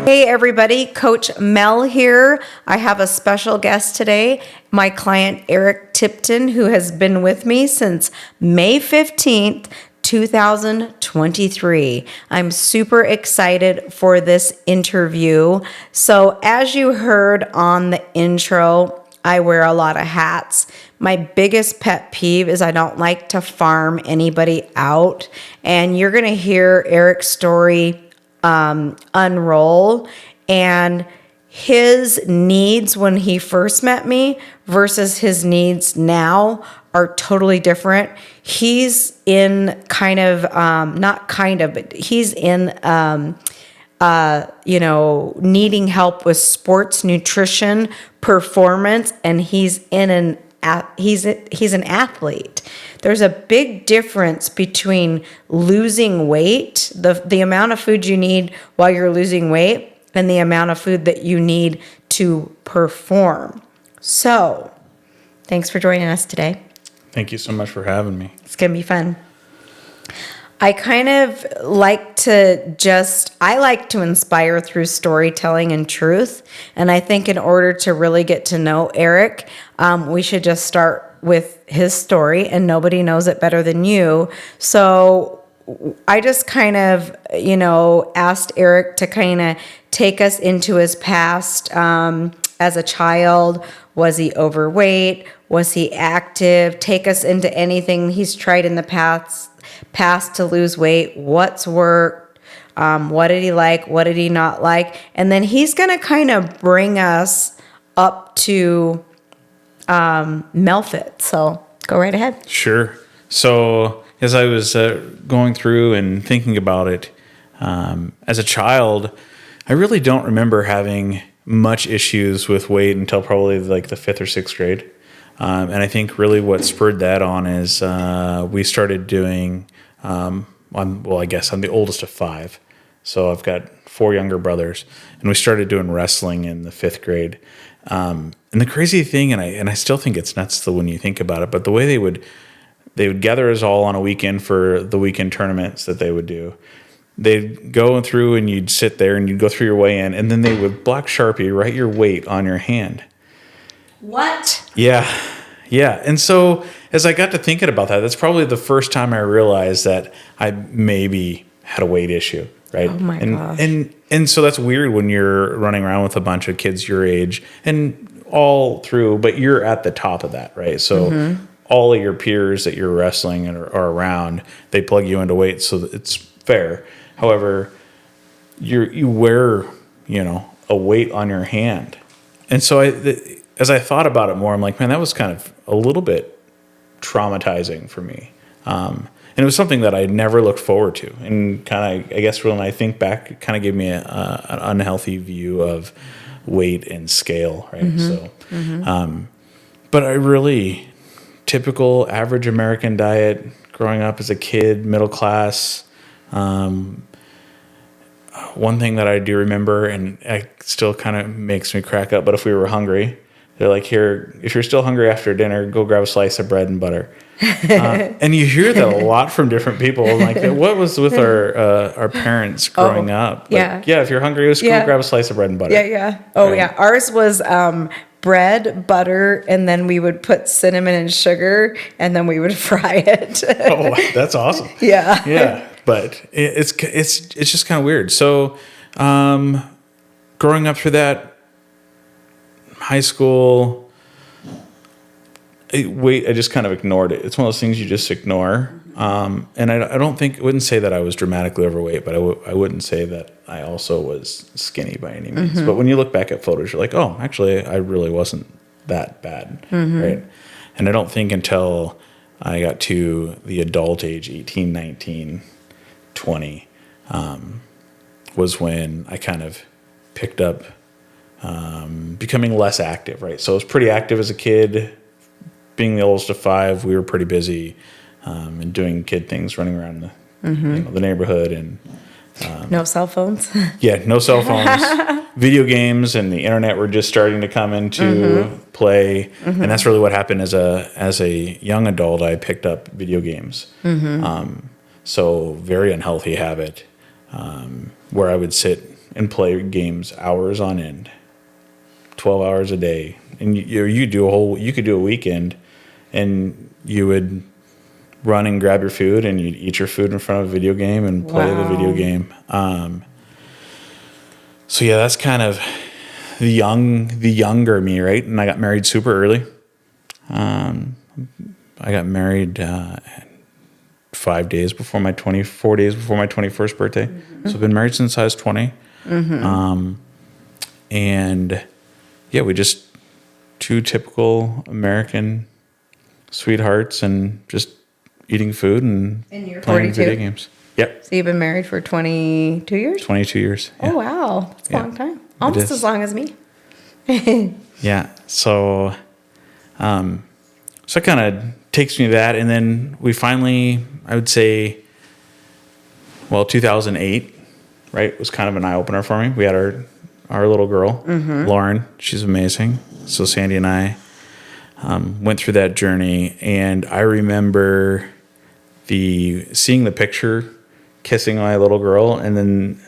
Hey everybody, Coach Mel here. I have a special guest today, my client Eric Tipton, who has been with me since May 15th, 2023. I'm super excited for this interview. So as you heard on the intro, I wear a lot of hats. My biggest pet peeve is I don't like to farm anybody out. And you're going to hear Eric's story unroll, and his needs when he first met me versus his needs now are totally different. He's in he's in needing help with sports nutrition performance, and he's an athlete. There's a big difference between losing weight, the amount of food you need while you're losing weight, and the amount of food that you need to perform. So, thanks for joining us today. Thank you so much for having me. It's going to be fun. I like to inspire through storytelling and truth. And I think in order to really get to know Eric, we should just start with his story, and nobody knows it better than you. So I just asked Eric to take us into his past as a child. Was he overweight? Was he active? Take us into anything he's tried in the past to lose weight. What's worked? What did he like? What did he not like? And then he's going to bring us up to Melfit. So go right ahead. Sure. So as I was going through and thinking about it, as a child, I really don't remember having much issues with weight until probably like the 5th or 6th grade. And I think really what spurred that on is we started doing, I guess I'm the oldest of 5. So I've got 4 younger brothers, and we started doing wrestling in the 5th grade. And the crazy thing, and I still think it's nuts when you think about it, but the way they would gather us all on a weekend for the weekend tournaments that they would do. They'd go through and you'd sit there and you'd go through your weigh-in, and then they would black Sharpie write your weight on your hand. What? Yeah. And so as I got to thinking about that, that's probably the first time I realized that I maybe had a weight issue, right? Oh my gosh. And so that's weird when you're running around with a bunch of kids your age and all through, but you're at the top of that, right? So all of your peers that you're wrestling are around, they plug you into weight, so it's fair. However, you wear, a weight on your hand. And so as I thought about it more, I'm like, man, that was kind of a little bit traumatizing for me. And it was something that I never looked forward to. And I guess when I think back, it kind of gave me an unhealthy view of weight and scale, right? So, but I really, typical average American diet, growing up as a kid, middle class. One thing that I do remember, and it still kind of makes me crack up, but if we were hungry, they're like, here, if you're still hungry after dinner, go grab a slice of bread and butter. And you hear that a lot from different people. Like, what was with our parents growing up? Like, if you're hungry, let's go grab a slice of bread and butter. Yeah. Oh, right? Yeah. Ours was bread, butter, and then we would put cinnamon and sugar, and then we would fry it. Oh, that's awesome. Yeah. But it's just kind of weird. So, growing up through that, high school, I just kind of ignored it. It's one of those things you just ignore. And I wouldn't say that I was dramatically overweight, but I wouldn't say that I also was skinny by any means. But when you look back at photos, you're like, oh, actually, I really wasn't that bad, right? And I don't think until I got to the adult age, 18, 19, 20, was when I kind of picked up becoming less active, right? So I was pretty active as a kid. Being the oldest of 5, we were pretty busy and doing kid things, running around the neighborhood. And no cell phones? No cell phones. Video games and the internet were just starting to come into play. And that's really what happened as a young adult. I picked up video games. So very unhealthy habit where I would sit and play games hours on end, 12 hours a day. And you could do a weekend, and you would run and grab your food, and you'd eat your food in front of a video game and play the video game. So yeah, that's kind of the younger me, right? And I got married super early. I got married 4 days before my 21st birthday. Mm-hmm. So I've been married since I was 20. Mm-hmm. And yeah, we just two typical American sweethearts and just eating food and you're playing 42? video games. Yep. So you've been married for 22 years? 22 years. Yeah. Oh, wow. That's a long time. Almost as long as me. Yeah. So, so it kind of takes me to that. And then we finally, I would say, 2008, right, was kind of an eye opener for me. We had our little girl, Lauren. She's amazing. So Sandy and I went through that journey, and I remember seeing the picture, kissing my little girl, and then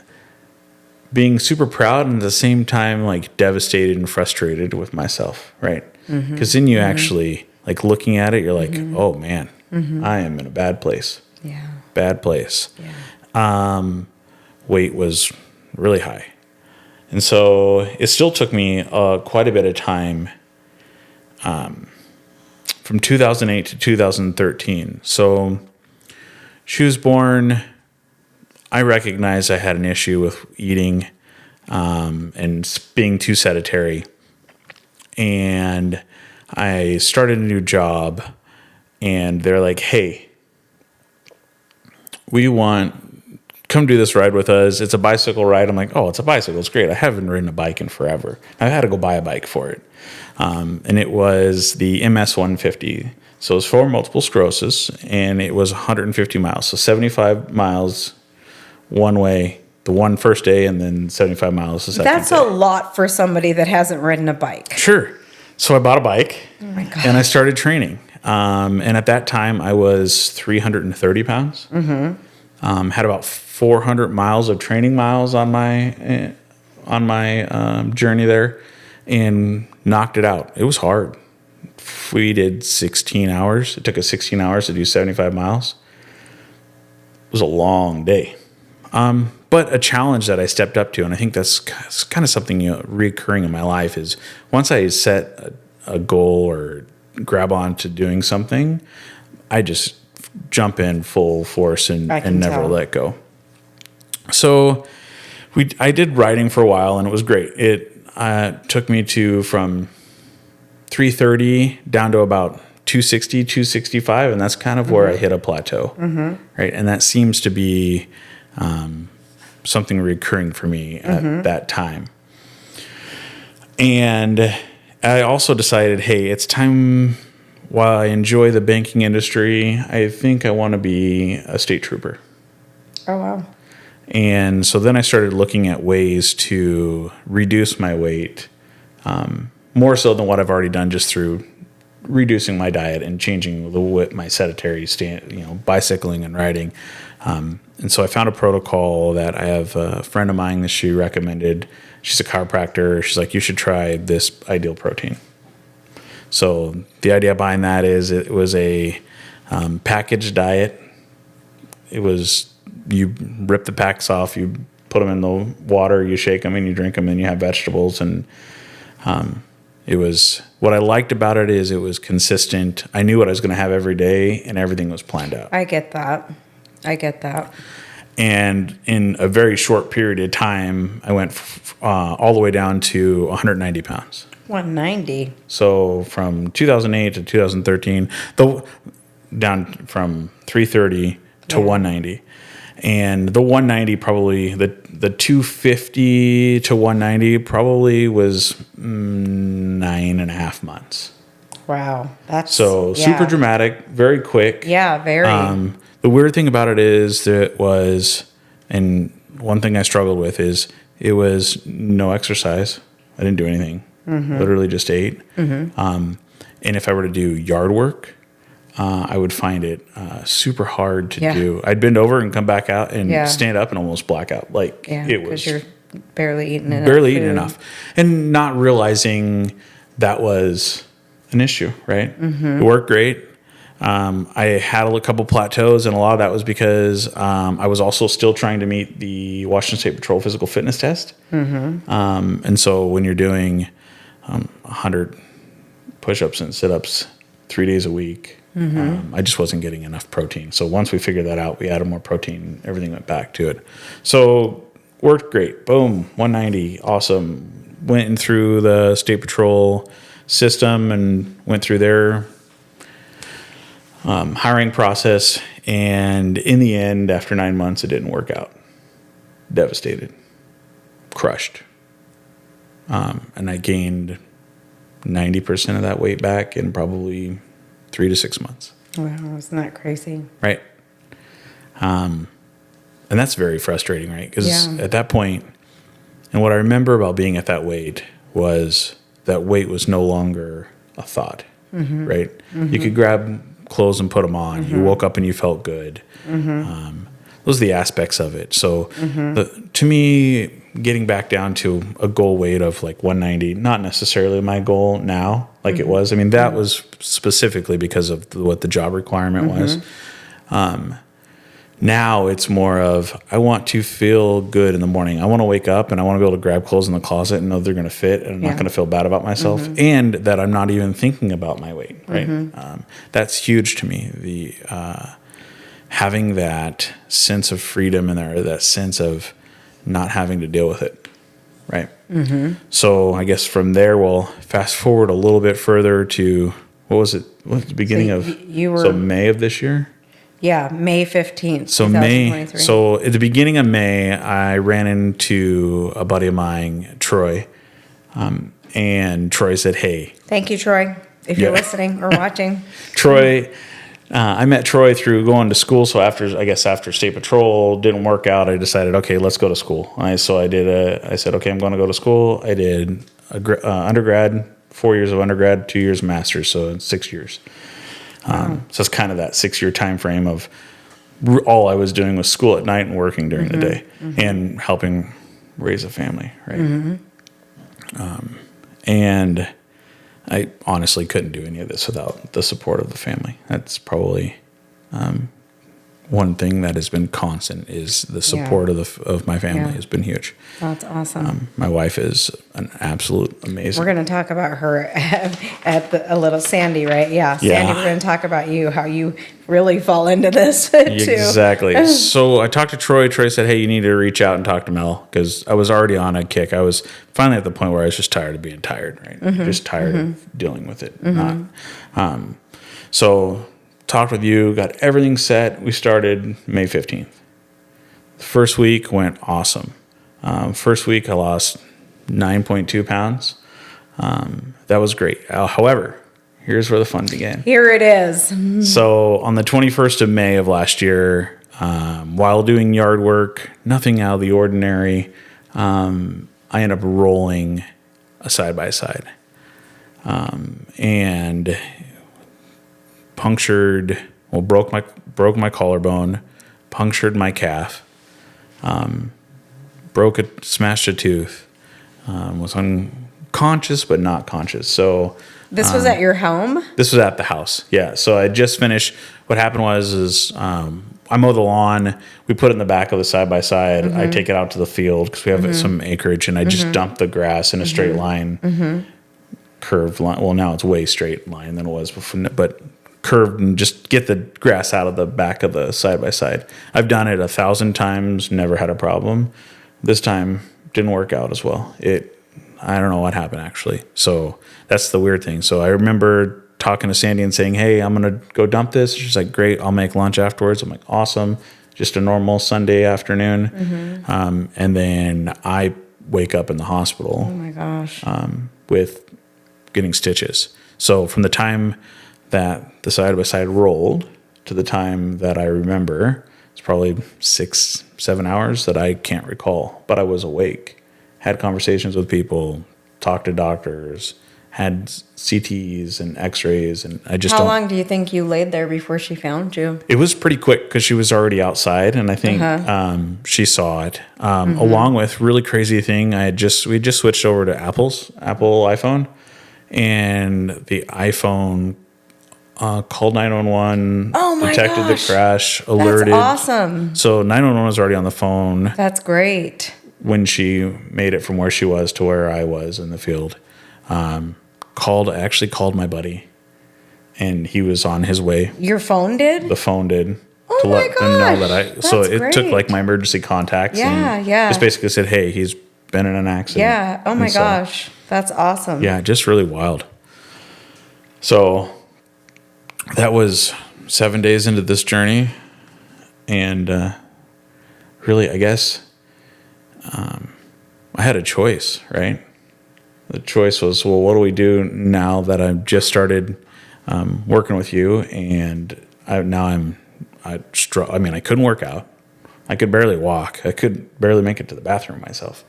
being super proud and at the same time like devastated and frustrated with myself, right? Because then you actually like looking at it, you're like, oh man, I am in a bad place. Yeah. Bad place. Yeah. Weight was really high. And so it still took me quite a bit of time from 2008 to 2013. So she was born. I recognized I had an issue with eating and being too sedentary. And I started a new job, and they're like, hey, come do this ride with us. It's a bicycle ride. I'm like, oh, it's a bicycle. It's great. I haven't ridden a bike in forever. I had to go buy a bike for it. And it was the MS 150. So it was for multiple sclerosis, and it was 150 miles. So 75 miles one way, the one first day, and then 75 miles the second That's day. a lot for somebody that hasn't ridden a bike. Sure. So I bought a bike, Oh my God. and I started training. And at that time, I was 330 pounds. Had about 400 miles of training miles on my journey there, and knocked it out. It was hard. We did 16 hours. It took us 16 hours to do 75 miles. It was a long day. But a challenge that I stepped up to, and I think that's kind of something recurring in my life, is once I set a goal or grab on to doing something, I just jump in full force and never let go. So I did riding for a while, and it was great. It took me from 330 down to about 260, 265, and that's kind of where I hit a plateau, right? And that seems to be something recurring for me at that time. And I also decided, hey, it's time. While I enjoy the banking industry, I think I want to be a state trooper. Oh, wow. And so then I started looking at ways to reduce my weight, more so than what I've already done just through reducing my diet and changing my sedentary bicycling and riding. And so I found a protocol that I have a friend of mine that she recommended. She's a chiropractor. She's like, you should try this Ideal Protein. So the idea behind that is it was a packaged diet. It was, you rip the packs off, you put them in the water, you shake them, and you drink them, and you have vegetables. And it was, what I liked about it is it was consistent. I knew what I was going to have every day, and everything was planned out. I get that. And in a very short period of time, I went all the way down to 190 pounds. 190. So from 2008 to 2013, down from 330 to 190. And the 190 probably, the 250 to 190 probably was 9.5 months. Wow. That's super dramatic, very quick. Yeah, very. The weird thing about it is that and one thing I struggled with is it was no exercise. I didn't do anything. Literally just ate. And if I were to do yard work, I would find it super hard to do. I'd bend over and come back out and stand up and almost black out. It was barely eating enough. Barely eating enough. And not realizing that was an issue, right? It worked great. I had a couple plateaus, and a lot of that was because I was also still trying to meet the Washington State Patrol physical fitness test. And so when you're doing 100 push-ups and sit-ups 3 days a week, I just wasn't getting enough protein. So once we figured that out, we added more protein. Everything went back to it. So worked great. Boom, 190, awesome. Went in through the State Patrol system and went through their hiring process. And in the end, after 9 months, it didn't work out. Devastated. Crushed. And I gained 90% of that weight back in probably 3 to 6 months. Wow, isn't that crazy? Right. And that's very frustrating, right? Because at that point, and what I remember about being at that weight was that weight was no longer a thought, right? You could grab clothes and put them on. You woke up and you felt good. Those are the aspects of it. So to me, getting back down to a goal weight of like 190, not necessarily my goal now, like it was. I mean, that was specifically because of what the job requirement was. Now it's more of, I want to feel good in the morning. I want to wake up and I want to be able to grab clothes in the closet and know they're going to fit, and I'm not going to feel bad about myself, and that I'm not even thinking about my weight, right? That's huge to me. The having that sense of freedom in there, that sense of not having to deal with it, right? So I guess from there, we'll fast forward a little bit further to, what was it? What was the beginning so May of this year? Yeah, May 15th, So 2023. So at the beginning of May, I ran into a buddy of mine, Troy, and Troy said, "Hey." Thank you, Troy, if you're listening or watching. Troy, I met Troy through going to school. So after State Patrol didn't work out, I decided, okay, let's go to school. I said, okay, I'm going to go to school. I did undergrad, 4 years of undergrad, 2 years of master's, so it's 6 years. So it's kind of that 6 year time frame of all I was doing was school at night and working during the day and helping raise a family, right? And I honestly couldn't do any of this without the support of the family. That's probably one thing that has been constant, is the support of my family has been huge. That's awesome. My wife is an absolute amazing. We're going to talk about her at a little Sandy, right? Yeah, Sandy, we're going to talk about you, how you really fall into this too. Exactly. So I talked to Troy. Troy said, "Hey, you need to reach out and talk to Mel," because I was already on a kick. I was finally at the point where I was just tired of being tired, right? Just tired of dealing with it. So talked with you, got everything set. We started May 15th. The first week went awesome. First week I lost 9.2 pounds. That was great. However, here's where the fun began. Here it is. So on the 21st of May of last year, while doing yard work, nothing out of the ordinary, I ended up rolling a side-by-side. And broke my collarbone, punctured my calf, smashed a tooth, was unconscious but not conscious. So this was at your home? This was at the house, yeah. So I just finished. What happened was I mow the lawn. We put it in the back of the side-by-side. I take it out to the field because we have some acreage, and I just dump the grass in a straight line, curved line. Well, now it's way straight line than it was before, but curved, and just get the grass out of the back of the side-by-side. I've done it 1,000 times, never had a problem. This time didn't work out as well. I don't know what happened actually. So that's the weird thing. So I remember talking to Sandy and saying, "Hey, I'm going to go dump this." She's like, "Great, I'll make lunch afterwards." I'm like, "Awesome." Just a normal Sunday afternoon. And then I wake up in the hospital. Oh my gosh. With getting stitches. So from the time that the side-by-side rolled to the time that I remember, it's probably 6-7 hours that I can't recall, but I was awake, had conversations with people, talked to doctors, had CTs and X-rays, and I just How don't. long do you think you laid there before she found you? It was pretty quick because she was already outside, and I think she saw it. Along with really crazy thing, we just switched over to Apple iPhone, and the iPhone called 911, Oh my detected gosh. the crash, alerted. That's awesome. So 911 was already on the phone That's great. when she made it from where she was to where I was in the field. Actually called my buddy, and he was on his way. Your phone did? The phone did. Oh to my let them know that gosh, so that's it took great. like my emergency contacts. Yeah, and yeah. just basically said, hey, he's been in an accident. Yeah. Oh my And so, gosh. That's awesome. yeah, just really wild. So that was 7 days into this journey. And really, I guess I had a choice, right? The choice was, well, what do we do now that I've just started working with you? And I couldn't work out. I could barely walk. I could barely make it to the bathroom myself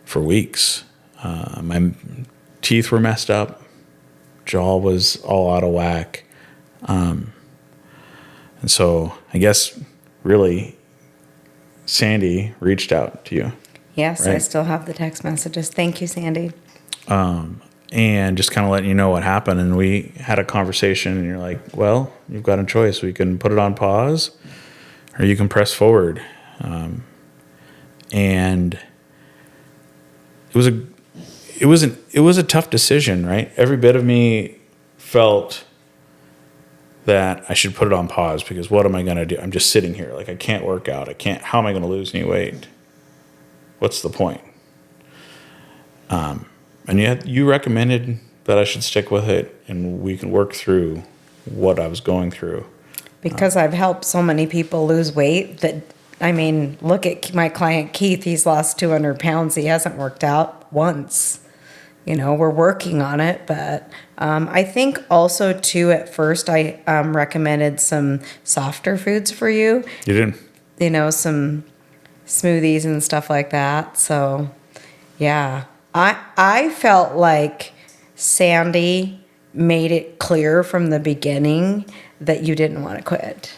for weeks. My teeth were messed up. Jaw was all out of whack. And so I guess really Sandy reached out to you. Yes, Right. I still have the text messages. Thank you, Sandy. And just kind of letting you know what happened. And we had a conversation, and you're like, well, you've got a choice. We can put it on pause, or you can press forward. And it was a tough decision, right? Every bit of me felt that I should put it on pause, because what am I going to do? I'm just sitting here. Like, I can't work out. How am I going to lose any weight? What's the point? And yet you recommended that I should stick with it, and we can work through what I was going through. Because I've helped so many people lose weight look at my client Keith. He's lost 200 pounds. He hasn't worked out once. We're working on it. But I think also, too, at first I recommended some softer foods for you. You did. Some smoothies and stuff like that. So, yeah. I felt like Sandy made it clear from the beginning that you didn't want to quit.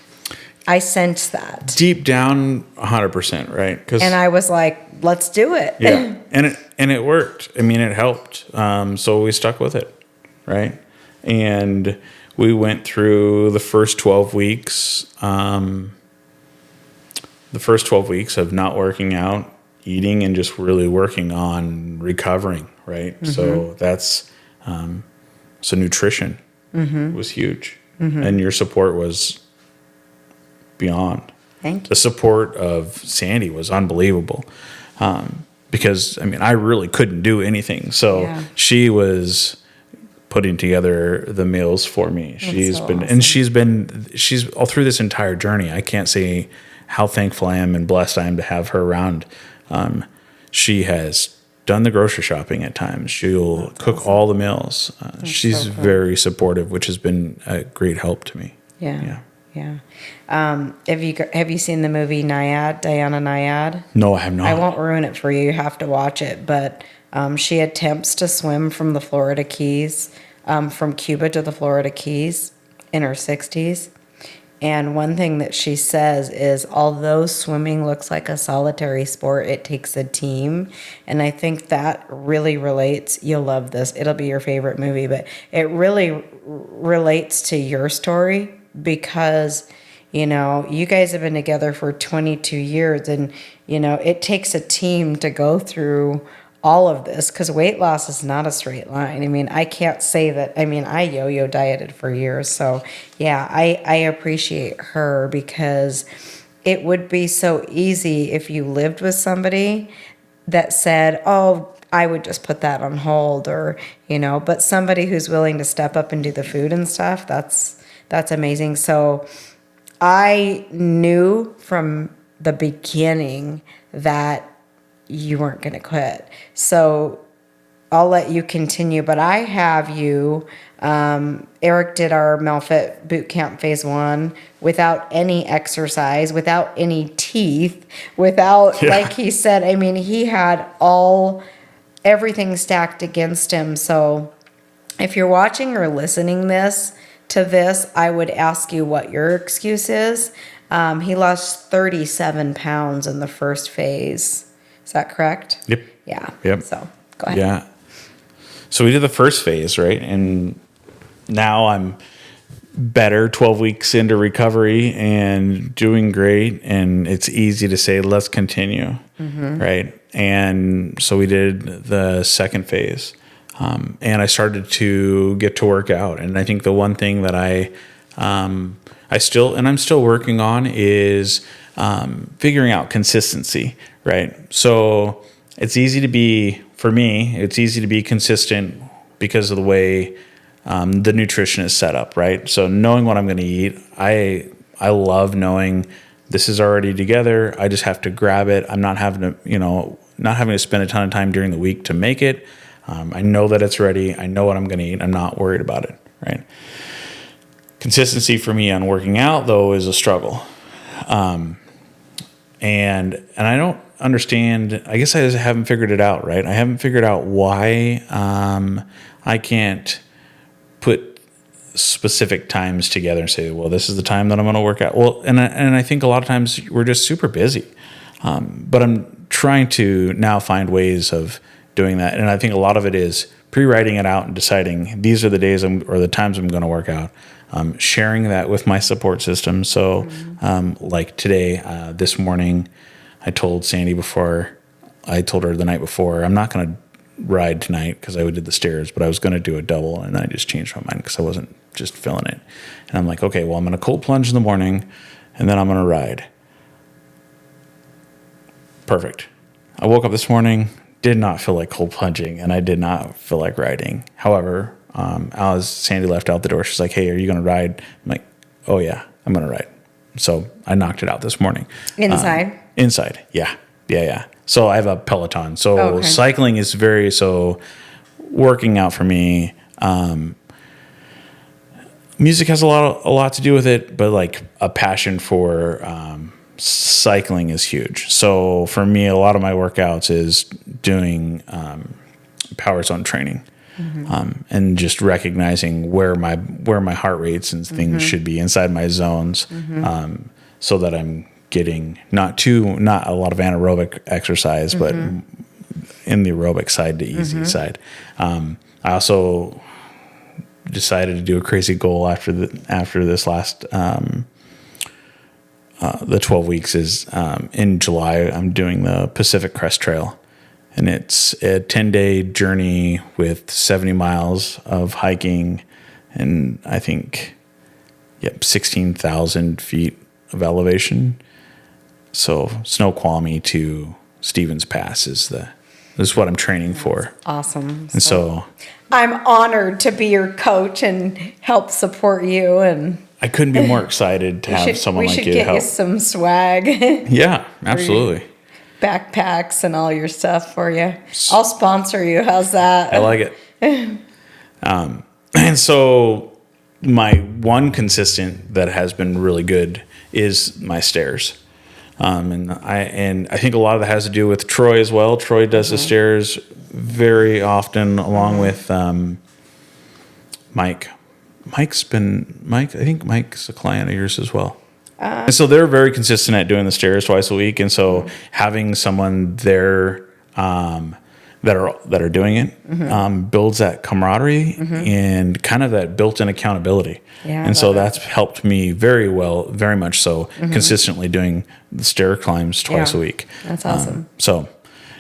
I sensed that. Deep down, 100%, right? And I was like, let's do it. Yeah, and it worked. I mean, it helped. So we stuck with it, right? And we went through the first 12 weeks. The first 12 weeks of not working out, eating, and just really working on recovering, right? Mm-hmm. So that's so nutrition was huge, and your support was beyond. Thank you. The support of Sandy was unbelievable, because I really couldn't do anything. So she was putting together the meals for me. She's all through this entire journey. I can't say how thankful I am and blessed I am to have her around. She has done the grocery shopping at times. She'll cook all the meals. She's very supportive, which has been a great help to me. Yeah. Have you seen the movie Naiad, Diana Naiad? No, I have not. I won't ruin it for you. You have to watch it. But she attempts to swim from the Florida Keys, from Cuba to the Florida Keys in her 60s. And one thing that she says is, although swimming looks like a solitary sport, it takes a team. And I think that really relates. You'll love this. It'll be your favorite movie. But it really relates to your story, because, you guys have been together for 22 years. And, it takes a team to go through all of this, because weight loss is not a straight line. I can't say that. I yo-yo dieted for years. So, yeah, I appreciate her, because it would be so easy if you lived with somebody that said, oh, I would just put that on hold, or, but somebody who's willing to step up and do the food and stuff, that's amazing. So I knew from the beginning that you weren't going to quit. So I'll let you continue, but I have you. Eric did our Melfit boot camp phase 1 without any exercise, without any teeth, like he said. He had all everything stacked against him. So if you're watching or listening to this, I would ask you what your excuse is. He lost 37 pounds in the first phase. Is that correct? Yep. Yeah. Yep. So go ahead. Yeah. So we did the first phase, right? And now I'm better 12 weeks into recovery and doing great. And it's easy to say, let's continue. Right. And so we did the second phase. And I started to get to work out. And I think the one thing that I'm still working on is figuring out consistency, right? So it's easy to be consistent because of the way the nutrition is set up, right? So knowing what I'm going to eat, I love knowing this is already together. I just have to grab it. I'm not having to spend a ton of time during the week to make it. I know that it's ready. I know what I'm going to eat. I'm not worried about it, right? Consistency for me on working out, though, is a struggle. And I don't understand. I guess I just haven't figured it out, right? I haven't figured out why I can't put specific times together and say, well, this is the time that I'm going to work out. Well, and I think a lot of times we're just super busy. But I'm trying to now find ways of doing that. And I think a lot of it is pre-writing it out and deciding these are the days or the times I'm going to work out. Sharing that with my support system. So like today, this morning, I told Sandy I told her the night before, I'm not going to ride tonight because I did the stairs, but I was going to do a double, and I just changed my mind because I wasn't just feeling it. And I'm like, okay, well, I'm going to cold plunge in the morning, and then I'm going to ride. Perfect. I woke up this morning, did not feel like cold plunging, and I did not feel like riding. However, as Sandy left out the door, she's like, hey, are you going to ride? I'm like, oh yeah, I'm going to ride. So I knocked it out this morning. Inside? Inside. Yeah. So I have a Peloton. So cycling is working out for me. Music has a lot to do with it, but like a passion for, cycling is huge. So for me, a lot of my workouts is doing, power zone training. And just recognizing where my heart rates and things should be inside my zones, so that I'm getting not a lot of anaerobic exercise, but in the aerobic side to easy side. I also decided to do a crazy goal after this last the 12 weeks is in July. I'm doing the Pacific Crest Trail. And it's a 10-day journey with 70 miles of hiking and I think, 16,000 feet of elevation. So Snoqualmie to Stevens Pass is what I'm training for. Awesome. And so I'm honored to be your coach and help support you. And I couldn't be more excited to have someone like you to help. We should get you some swag. Yeah, absolutely. Backpacks and all your stuff for you. I'll sponsor you. How's that? I like it. And so my one consistent that has been really good is my stairs. And I think a lot of that has to do with Troy as well. Troy does the stairs very often along with Mike. I think Mike's a client of yours as well. And so they're very consistent at doing the stairs twice a week. And so having someone there that are doing it builds that camaraderie and kind of that built-in accountability. Yeah, and so that's helped me very much so, consistently doing the stair climbs twice a week. That's awesome. So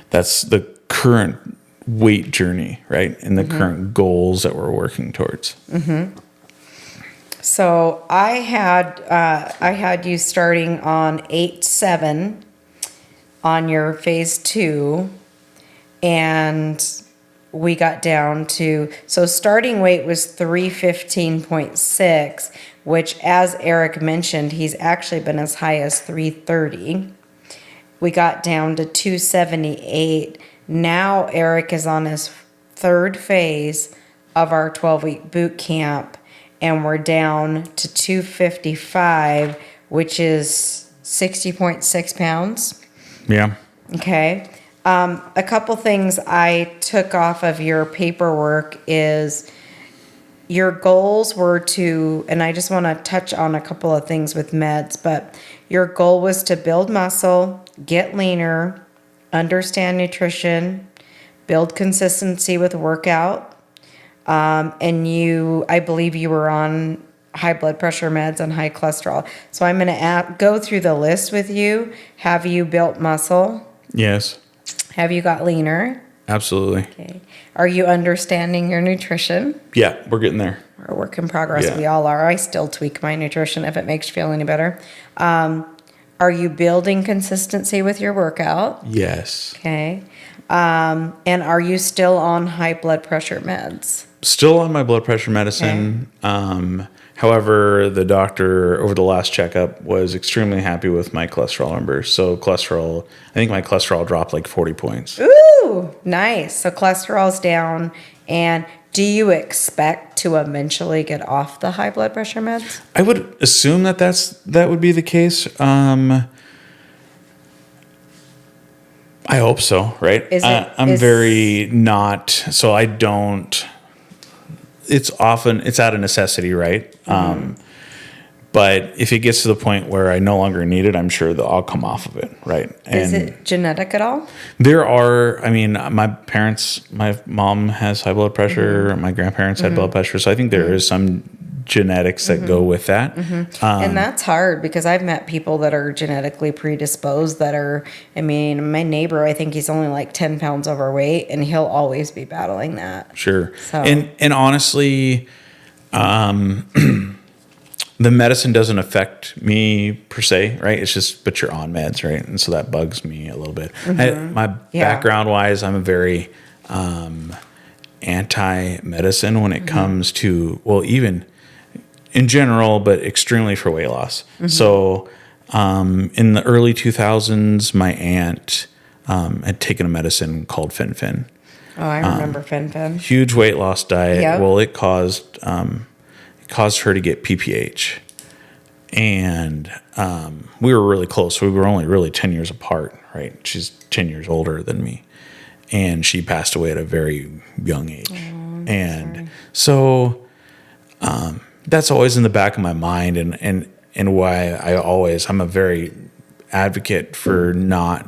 that's the current weight journey, right? And the current goals that we're working towards. So I had you starting on 8-7 on your phase 2, and we got down to, so starting weight was 315.6, which, as Eric mentioned, he's actually been as high as 330. We got down to 278. Now Eric is on his third phase of our 12-week boot camp, and we're down to 255, which is 60.6 pounds. Yeah. Okay. A couple things I took off of your paperwork is your goals were to, and I just want to touch on a couple of things with meds, but your goal was to build muscle, get leaner, understand nutrition, build consistency with workout. And I believe you were on high blood pressure meds and high cholesterol. So I'm going to go through the list with you. Have you built muscle? Yes. Have you got leaner? Absolutely. Okay. Are you understanding your nutrition? Yeah, we're getting there. We're a work in progress. Yeah. We all are. I still tweak my nutrition if it makes you feel any better. Are you building consistency with your workout? Yes. Okay. And are you still on high blood pressure meds? Still on my blood pressure medicine. However, the doctor over the last checkup was extremely happy with my cholesterol numbers. So I think my cholesterol dropped like 40 points. Ooh, nice. So cholesterol's down. And do you expect to eventually get off the high blood pressure meds? I would assume that would be the case. I hope so, right? I'm very not, so I don't, it's out of necessity, right? But if it gets to the point where I no longer need it, I'm sure that I'll come off of it, right? Is it genetic at all? There are, my mom has high blood pressure, my grandparents had blood pressure, so I think there is some genetics that go with that. And that's hard because I've met people that are genetically predisposed that are, my neighbor, I think he's only like 10 pounds overweight and he'll always be battling that. Sure. So. And honestly, the medicine doesn't affect me per se, right? It's just, but you're on meds, right? And so that bugs me a little bit. My background wise, I'm a very anti-medicine when it comes to, well, even in general, but extremely for weight loss. So in the early 2000s, my aunt had taken a medicine called Fen-Phen. Oh, I remember Fen-Phen. Huge weight loss diet. Yep. Well, it caused her to get PPH. And we were really close. We were only really 10 years apart, right? She's 10 years older than me. And she passed away at a very young age. And so that's always in the back of my mind and why I'm a very advocate for not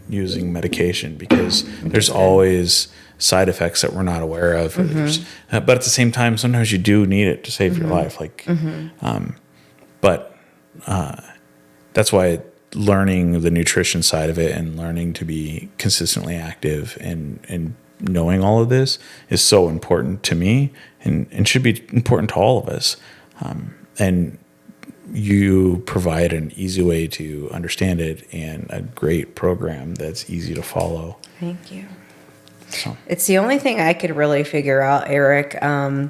using medication because there's always side effects that we're not aware of. But at the same time, sometimes you do need it to save your life. But that's why learning the nutrition side of it and learning to be consistently active and knowing all of this is so important to me and should be important to all of us. And you provide an easy way to understand it and a great program that's easy to follow. Thank you. So. It's the only thing I could really figure out, Eric. I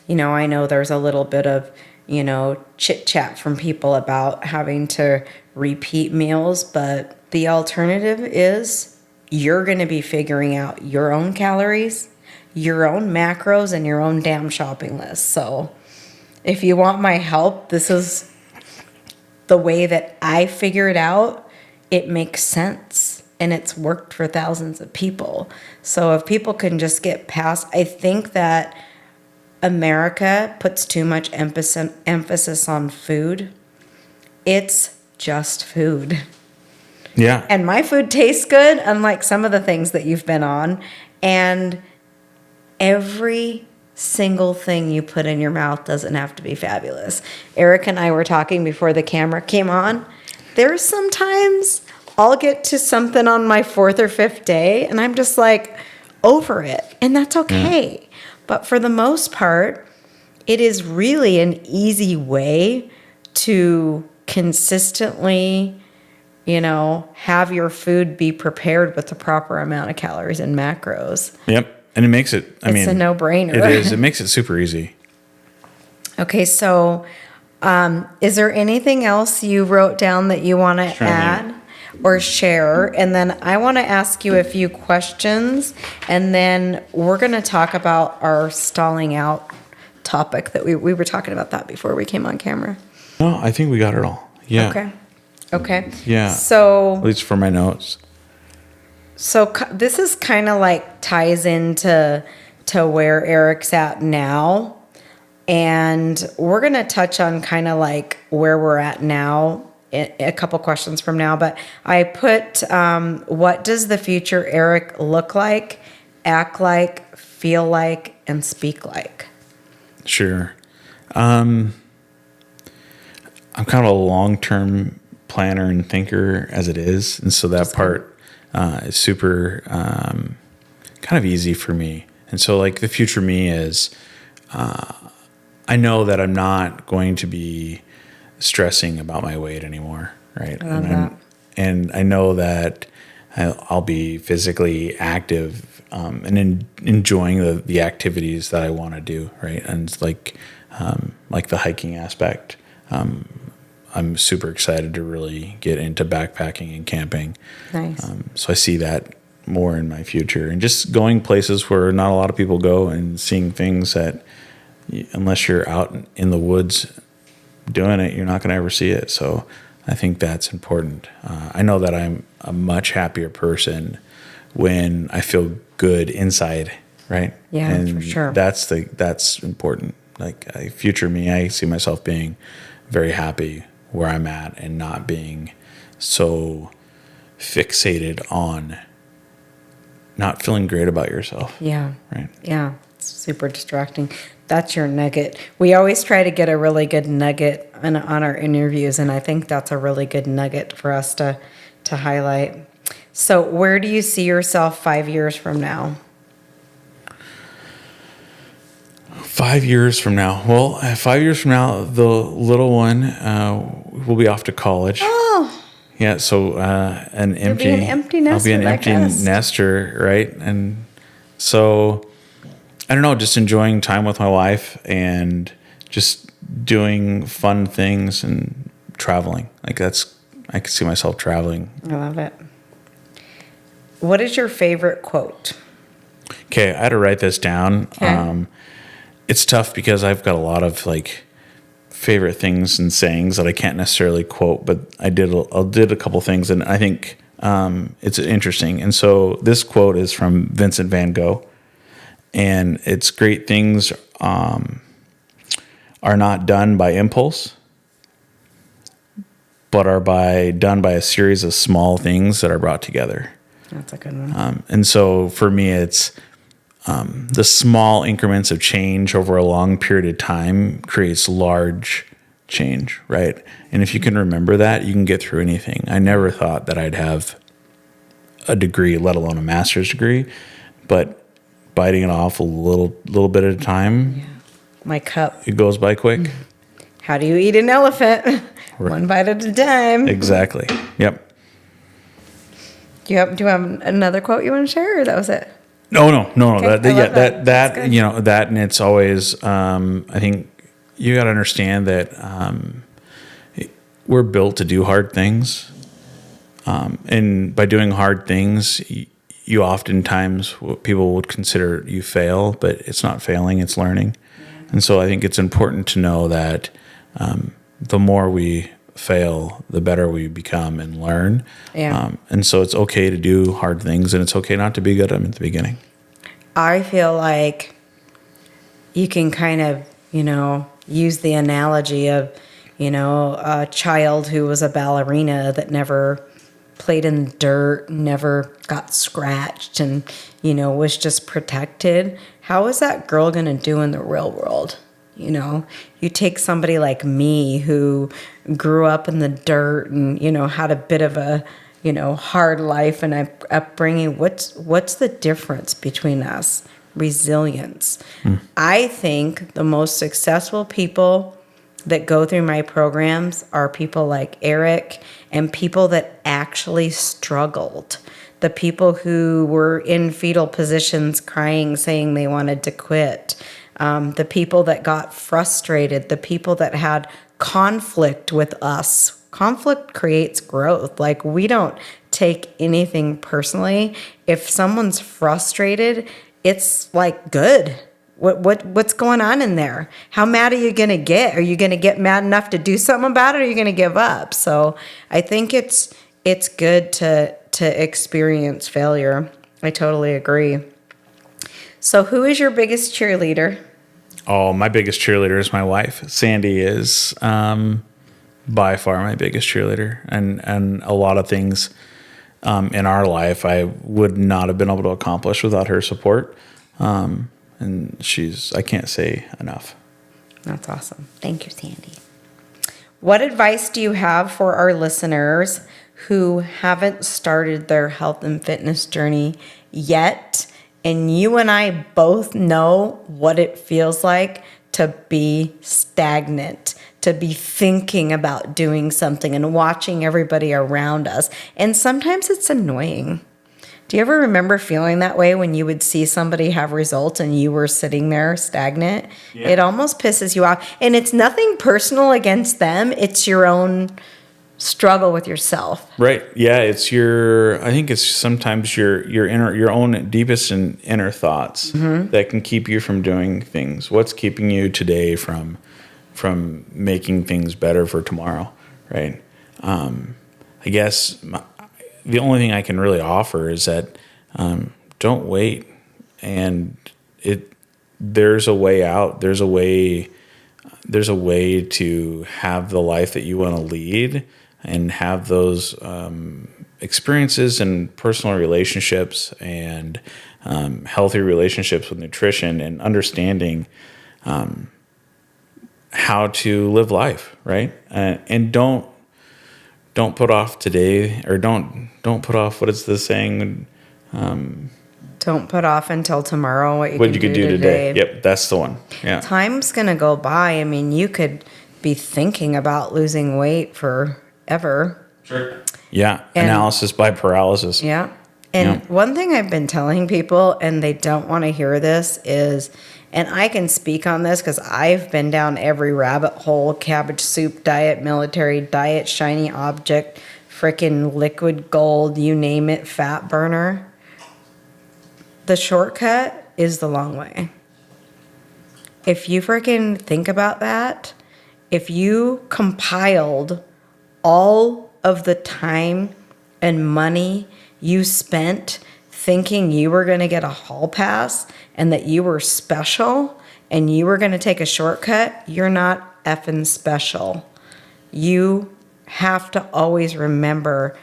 know there's a little bit of, chit chat from people about having to repeat meals, but the alternative is you're going to be figuring out your own calories, your own macros, and your own damn shopping list. So if you want my help, this is the way that I figure it out. It makes sense. And it's worked for thousands of people. So if people can just get past, I think that America puts too much emphasis on food. It's just food. Yeah. And my food tastes good, unlike some of the things that you've been on. And every single thing you put in your mouth doesn't have to be fabulous. Eric and I were talking before the camera came on. There's sometimes I'll get to something on my 4th or 5th day and I'm just like over it. And that's okay. But for the most part, it is really an easy way to consistently, have your food be prepared with the proper amount of calories and macros. Yep. And it makes it, It's a no-brainer. It is. It makes it super easy. Okay, so is there anything else you wrote down that you want to add or share? And then I want to ask you a few questions, and then we're going to talk about our stalling out topic that we were talking about that before we came on camera. No, I think we got it all. Yeah. Okay. Yeah. So At least for my notes. So this is kind of like ties into where Eric's at now. And we're going to touch on kind of like where we're at now, a couple questions from now. But I put, what does the future Eric look like, act like, feel like, and speak like? Sure. I'm kind of a long-term planner and thinker as it is. And so that part is super kind of easy for me. And so like the future me is, I know that I'm not going to be stressing about my weight anymore, right? I love that. And I know that I'll be physically active and enjoying the activities that I want to do, right? And like the hiking aspect, I'm super excited to really get into backpacking and camping. Nice. So I see that more in my future, and just going places where not a lot of people go and seeing things that, unless you're out in the woods doing it, you're not going to ever see it. So I think that's important. I know that I'm a much happier person when I feel good inside, right? Yeah, and for sure. That's important. Like future me, I see myself being very happy where I'm at and not being so fixated on not feeling great about yourself. Yeah. Right. Yeah. It's super distracting. That's your nugget. We always try to get a really good nugget on our interviews, and I think that's a really good nugget for us to highlight. So where do you see yourself 5 years from now? 5 years from now. Well, 5 years from now, the little one will be off to college. Oh, Yeah, so an empty. You'll be an empty nester. I'll be an like empty us. nester, right? And so I don't know, just enjoying time with my wife and just doing fun things and traveling. Like I can see myself traveling. I love it. What is your favorite quote? Okay, I had to write this down. Okay. It's tough because I've got a lot of like favorite things and sayings that I can't necessarily quote, but I did a couple things, and I think it's interesting. And so this quote is from Vincent van Gogh, and it's great things are not done by impulse, but are done by a series of small things that are brought together. That's a good one. And so for me, it's the small increments of change over a long period of time creates large change, right? And if you can remember that, you can get through anything. I never thought that I'd have a degree, let alone a master's degree, but biting it off a little bit at a time, Yeah. My cup. it goes by quick. How do you eat an elephant? One bite at a time. Exactly. Yep. Do you have another quote you want to share, or that was it? No. Okay, I love that. That's good. That, and it's always, I think you got to understand that we're built to do hard things. And by doing hard things, you oftentimes, what people would consider you fail, but it's not failing, it's learning. Yeah. And so I think it's important to know that the more we fail, the better we become and learn. Yeah. And so it's okay to do hard things, and it's okay not to be good at them at the beginning. I feel like you can kind of, use the analogy of, a child who was a ballerina that never played in the dirt, never got scratched, and, was just protected. How is that girl going to do in the real world? You take somebody like me who grew up in the dirt and, had a bit of a, hard life and upbringing. What's the difference between us? Resilience. I think the most successful people that go through my programs are people like Eric and people that actually struggled. The people who were in fetal positions crying, saying they wanted to quit. The people that got frustrated, the people that had conflict with us. Conflict creates growth. Like, we don't take anything personally. If someone's frustrated, it's like, good. What's going on in there? How mad are you going to get? Are you going to get mad enough to do something about it, or are you going to give up? So I think it's good to to experience failure. I totally agree. So who is your biggest cheerleader? Oh, my biggest cheerleader is my wife. Sandy is by far my biggest cheerleader, and a lot of things in our life I would not have been able to accomplish without her support. And I can't say enough. That's awesome. Thank you, Sandy. What advice do you have for our listeners who haven't started their health and fitness journey yet? And you and I both know what it feels like to be stagnant, to be thinking about doing something and watching everybody around us. And sometimes it's annoying. Do you ever remember feeling that way when you would see somebody have results and you were sitting there stagnant? Yeah. It almost pisses you off. And it's nothing personal against them. It's your own struggle with yourself. Right. Yeah. I think it's sometimes your own deepest and inner thoughts that can keep you from doing things. What's keeping you today from making things better for tomorrow? Right. I guess the only thing I can really offer is that don't wait, and there's a way out. There's a way to have the life that you want to lead and have those experiences and personal relationships and healthy relationships with nutrition and understanding how to live life, right? And don't put off today, or don't put off, what is the saying? Don't put off until tomorrow what you could do today. Yep, that's the one. Yeah. Time's going to go by. I mean, you could be thinking about losing weight forever. Sure. Yeah, analysis by paralysis. Yeah. And one thing I've been telling people, and they don't want to hear this, is, and I can speak on this because I've been down every rabbit hole: cabbage soup diet, military diet, shiny object, freaking liquid gold, you name it, fat burner. The shortcut is the long way. If you freaking think about that, if you compiled all of the time and money you spent thinking you were going to get a hall pass and that you were special and you were going to take a shortcut, you're not effing special. You have to always remember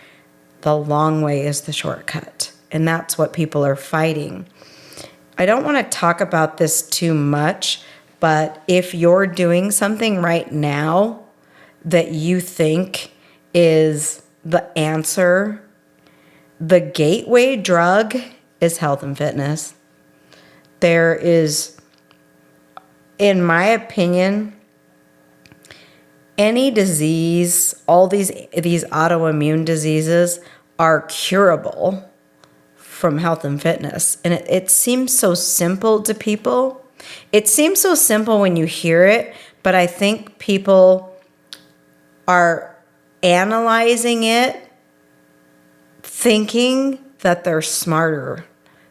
the long way is the shortcut. And that's what people are fighting. I don't want to talk about this too much, but if you're doing something right now that you think is the answer, the gateway drug is health and fitness. There is, in my opinion, any disease, all these autoimmune diseases are curable from health and fitness. And it seems so simple to people. It seems so simple when you hear it, but I think people are analyzing it thinking that they're smarter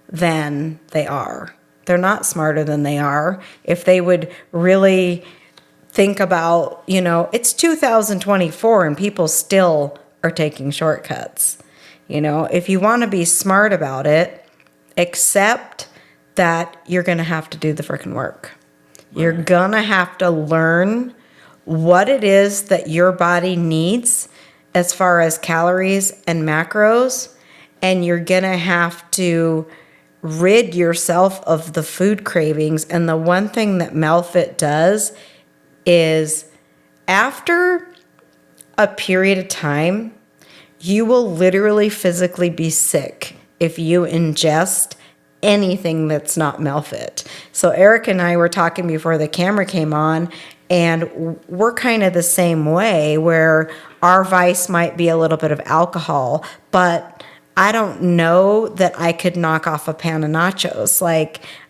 than they are. They're not smarter than they are. If they would really think about, it's 2024 and people still are taking shortcuts. If you want to be smart about it, accept that you're going to have to do the freaking work. You're going to have to learn what it is that your body needs as far as calories and macros, and you're going to have to rid yourself of the food cravings. And the one thing that MelFit does is after a period of time, you will literally physically be sick if you ingest anything that's not MelFit. So Eric and I were talking before the camera came on, and we're kind of the same way, where our vice might be a little bit of alcohol, but I don't know that I could knock off a pan of nachos.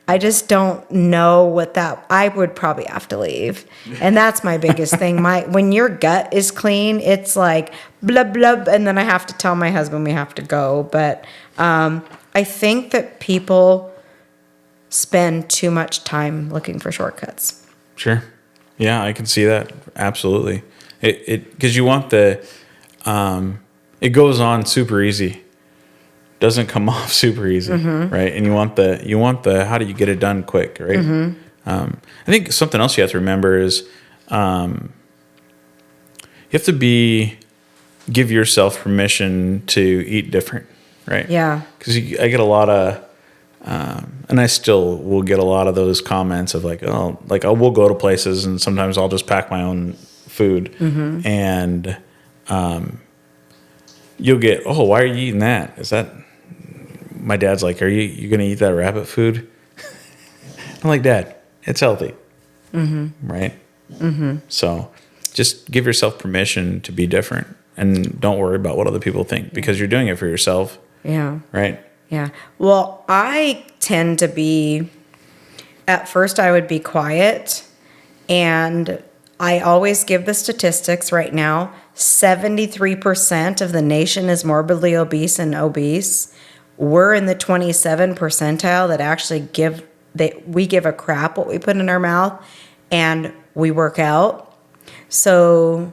I just don't know what that, I would probably have to leave. And that's my biggest thing. When your gut is clean, it's like blub, blub. And then I have to tell my husband we have to go. But I think that people spend too much time looking for shortcuts. Sure. Yeah, I can see that. Absolutely. Because you want it goes on super easy. doesn't come off super easy, right? And you want the how do you get it done quick, right? I think something else you have to remember is you have to give yourself permission to eat different, right? Yeah. Because I get a lot of, and I still will get a lot of those comments of like, oh, like we'll go to places and sometimes I'll just pack my own food, and you'll get, oh, why are you eating that? Is that? My dad's like, are you going to eat that rabbit food? I'm like, Dad, it's healthy, right? So just give yourself permission to be different and don't worry about what other people think because you're doing it for yourself. Yeah. Right? Yeah. Well, I tend to be, at first I would be quiet, and I always give the statistics right now. 73% of the nation is morbidly obese and obese. We're in the 27 percentile that actually we give a crap what we put in our mouth, and we work out. So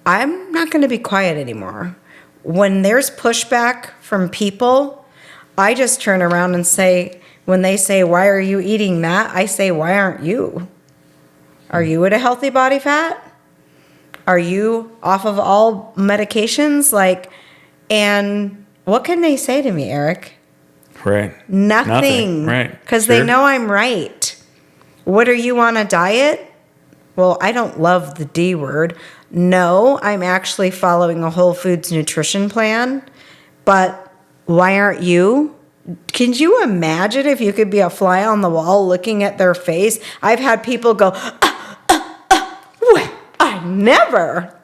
I'm not going to be quiet anymore. When there's pushback from people, I just turn around and say, when they say, why are you eating that? I say, why aren't you? Are you at a healthy body fat? Are you off of all medications? And what can they say to me, Eric? Right. Nothing. Right. Because they know I'm right. What, are you on a diet? Well, I don't love the D word. No, I'm actually following a whole foods nutrition plan. But why aren't you? Can you imagine if you could be a fly on the wall looking at their face? I've had people go, I never.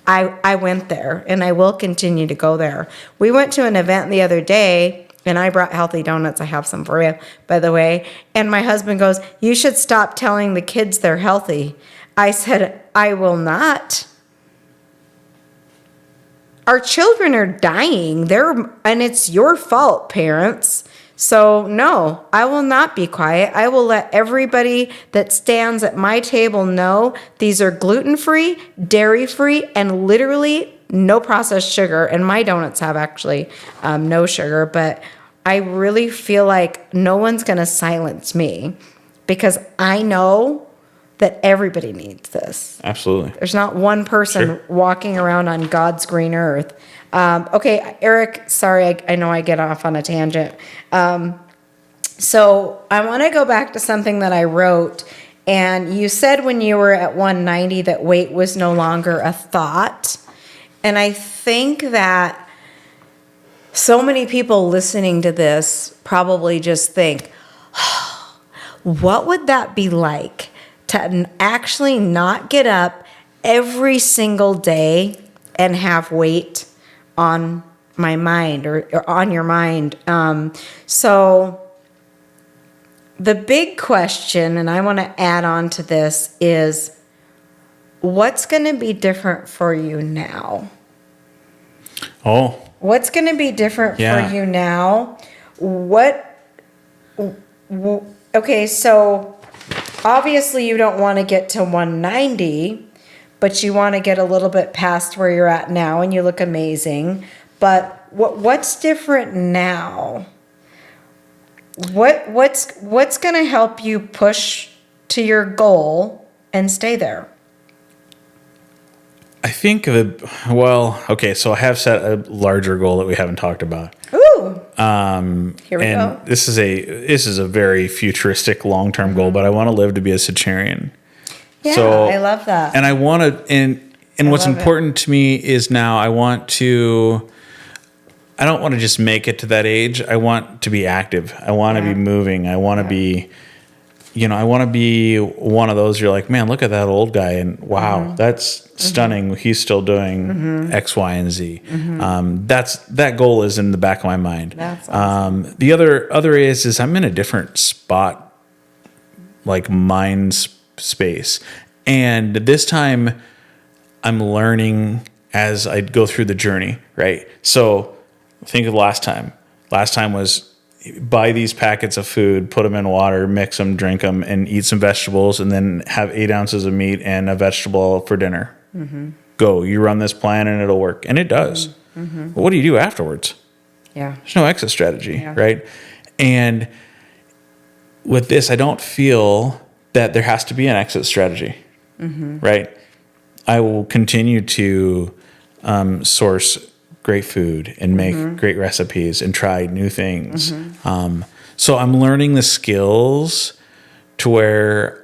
I went there, and I will continue to go there. We went to an event the other day, and I brought healthy donuts. I have some for you, by the way. And my husband goes, you should stop telling the kids they're healthy. I said, I will not. Our children are dying. And it's your fault, parents. So no, I will not be quiet. I will let everybody that stands at my table know these are gluten-free, dairy-free, and literally no processed sugar. And my donuts have actually no sugar, but I really feel like no one's going to silence me because I know that everybody needs this. Absolutely. There's not one person walking around on God's green earth. Okay, Eric, sorry, I know I get off on a tangent. So I want to go back to something that I wrote. And you said when you were at 190 that weight was no longer a thought. And I think that so many people listening to this probably just think, oh, what would that be like to actually not get up every single day and have weight on my mind or on your mind. So the big question, and I want to add on to this, is what's going to be different for you now? Oh. What's going to be different for you now? Okay, so obviously you don't want to get to 190, but you want to get a little bit past where you're at now, and you look amazing. But what's different now? What's going to help you push to your goal and stay there? I think so I have set a larger goal that we haven't talked about. Ooh. Here we and go. This is a very futuristic long-term goal, but I want to live to be a Cesarean. Yeah, so, I love that. And I want to, and what's important to me is now I don't want to just make it to that age. I want to be active. I want to be moving. I want to be, I want to be one of those. You're like, man, look at that old guy. And wow, that's stunning. He's still doing X, Y, and Z. That goal is in the back of my mind. That's awesome. The other is I'm in a different spot, like mind space. And this time I'm learning as I go through the journey, right? So think of last time. Last time was buy these packets of food, put them in water, mix them, drink them, and eat some vegetables, and then have 8 ounces of meat and a vegetable for dinner. Go. You run this plan and it'll work. And it does. But what do you do afterwards? Yeah. There's no exit strategy, Yeah. right? And with this, I don't feel that there has to be an exit strategy, right? I will continue to source great food and make great recipes and try new things. So I'm learning the skills to where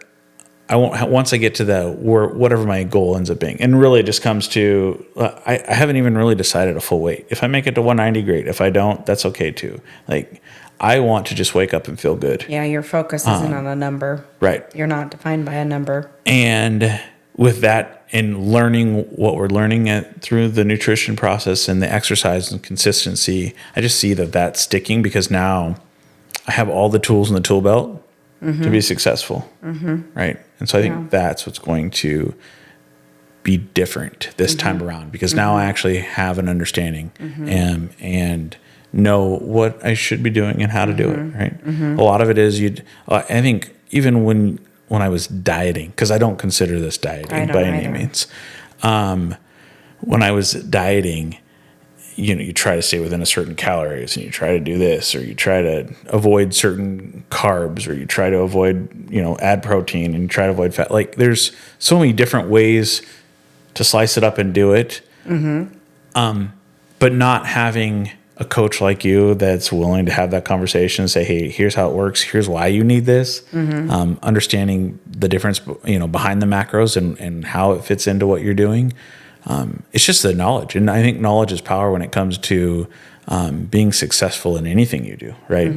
I won't, once I get to whatever my goal ends up being. And really it just comes to, I haven't even really decided a full weight. If I make it to 190, great. If I don't, that's okay too. Like, I want to just wake up and feel good. Yeah, your focus isn't on a number. Right. You're not defined by a number. And with that, and learning what we're learning through the nutrition process and the exercise and consistency, I just see that that's sticking because now I have all the tools in the tool belt to be successful. Right. And so I think that's what's going to be different this time around, because now I actually have an understanding and know what I should be doing and how to do it. Right. A lot of it is I think even when I was dieting, because I don't consider this dieting by any means. When I was dieting, you try to stay within a certain calories, and you try to do this, or you try to avoid certain carbs, or you try to avoid, add protein, and you try to avoid fat. Like, there's so many different ways to slice it up and do it. But not having a coach like you that's willing to have that conversation and say, hey, here's how it works. Here's why you need this. Understanding the difference, behind the macros and how it fits into what you're doing. It's just the knowledge. And I think knowledge is power when it comes to being successful in anything you do. Right.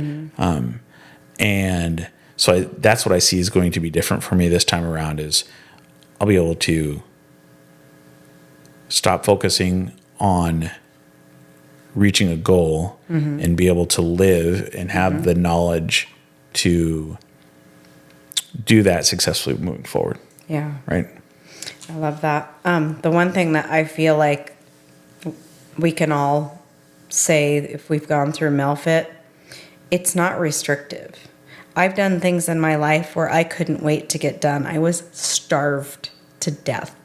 And so that's what I see is going to be different for me this time around is I'll be able to stop focusing on reaching a goal and be able to live and have the knowledge to do that successfully moving forward. Yeah. Right. I love that. The one thing that I feel like we can all say if we've gone through MelFit, it's not restrictive. I've done things in my life where I couldn't wait to get done. I was starved to death.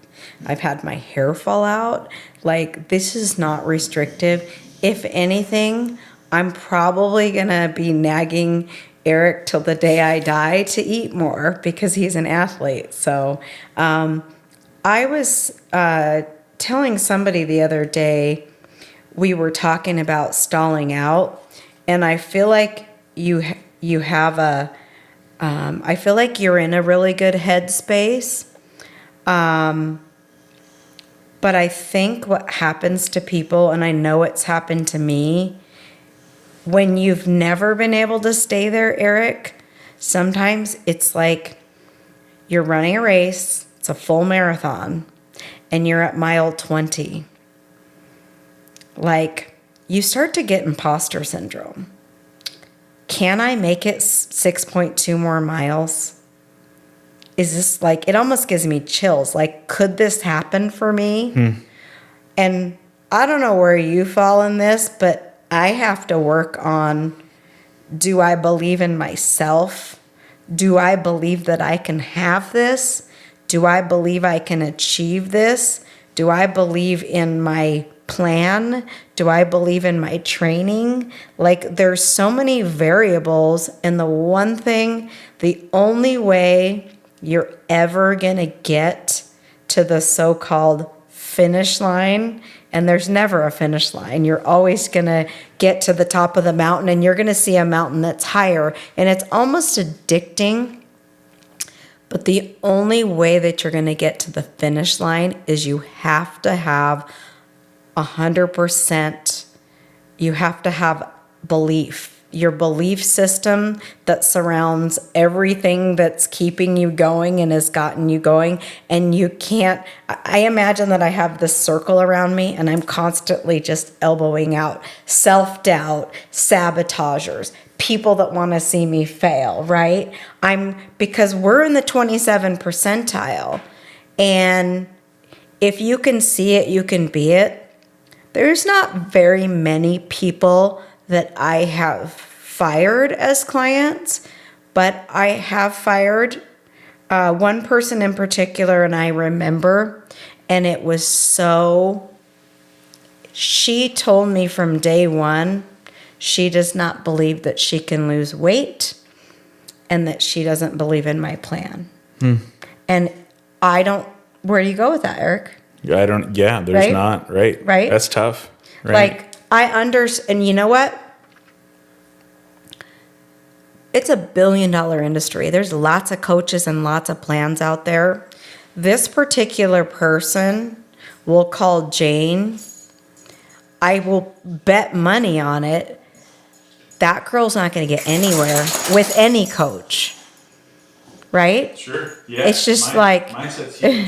I've had my hair fall out. Like, this is not restrictive. If anything, I'm probably going to be nagging Eric till the day I die to eat more because he's an athlete. So I was telling somebody the other day, we were talking about stalling out, and I feel like you have I feel like you're in a really good headspace. But I think what happens to people, and I know it's happened to me, when you've never been able to stay there, Eric, sometimes it's like you're running a race, it's a full marathon, and you're at mile 20. Like, you start to get imposter syndrome. Can I make it 6.2 more miles? Is this like, it almost gives me chills. Like, could this happen for me? And I don't know where you fall in this, but I have to work on, do I believe in myself? Do I believe that I can have this? Do I believe I can achieve this? Do I believe in my plan? Do I believe in my training? Like, there's so many variables. And the only way you're ever going to get to the so-called finish line, and there's never a finish line. You're always going to get to the top of the mountain, and you're going to see a mountain that's higher, and it's almost addicting. But the only way that you're going to get to the finish line is you have to have 100%. You have to have belief. Your belief system that surrounds everything that's keeping you going and has gotten you going. And you can't, I imagine that I have this circle around me and I'm constantly just elbowing out self-doubt, sabotagers, people that want to see me fail, right? Because we're in the 27 percentile. And if you can see it, you can be it. There's not very many people that I have fired as clients, but I have fired one person in particular, and I remember, and it was she told me from day one, She does not believe that she can lose weight and that she doesn't believe in my plan. And I don't, where do you go with that, Eric? I don't, yeah, there's Right? not, right? Right? That's tough. Right? Like, and you know what? It's $1 billion industry. There's lots of coaches and lots of plans out there. This particular person, we'll call Jane. I will bet money on it. That girl's not going to get anywhere with any coach. Right? Sure. Yeah. It's just like, mindset's huge,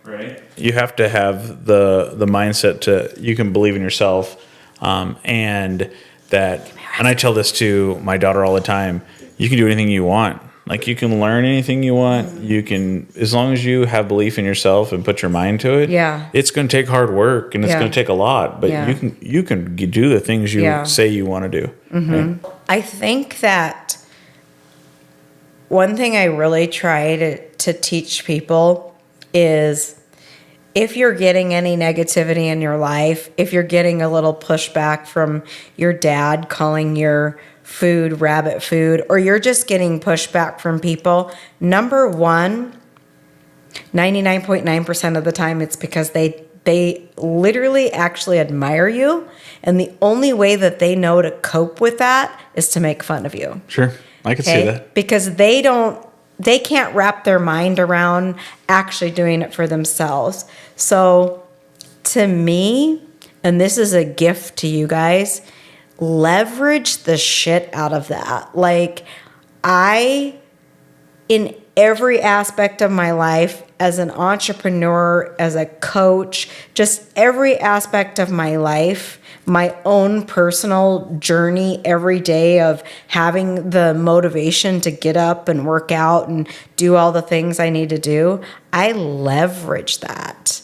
right? You have to have the mindset to, you can believe in yourself. And that, and I tell this to my daughter all the time, you can do anything you want. Like, you can learn anything you want. You can, as long as you have belief in yourself and put your mind to it. Yeah. It's going to take hard work and it's Yeah. going to take a lot, but Yeah. you can do the things you Yeah. say you want to do. Right? I think that one thing I really try to teach people is, if you're getting any negativity in your life, if you're getting a little pushback from your dad calling your food rabbit food, or you're just getting pushback from people, number one, 99.9% of the time it's because they literally actually admire you, and the only way that they know to cope with that is to make fun of you. Sure. I could see that. Because they can't wrap their mind around actually doing it for themselves. So to me, and this is a gift to you guys, leverage the shit out of that. Like, in every aspect of my life, as an entrepreneur, as a coach, just every aspect of my life, my own personal journey every day of having the motivation to get up and work out and do all the things I need to do, I leverage that.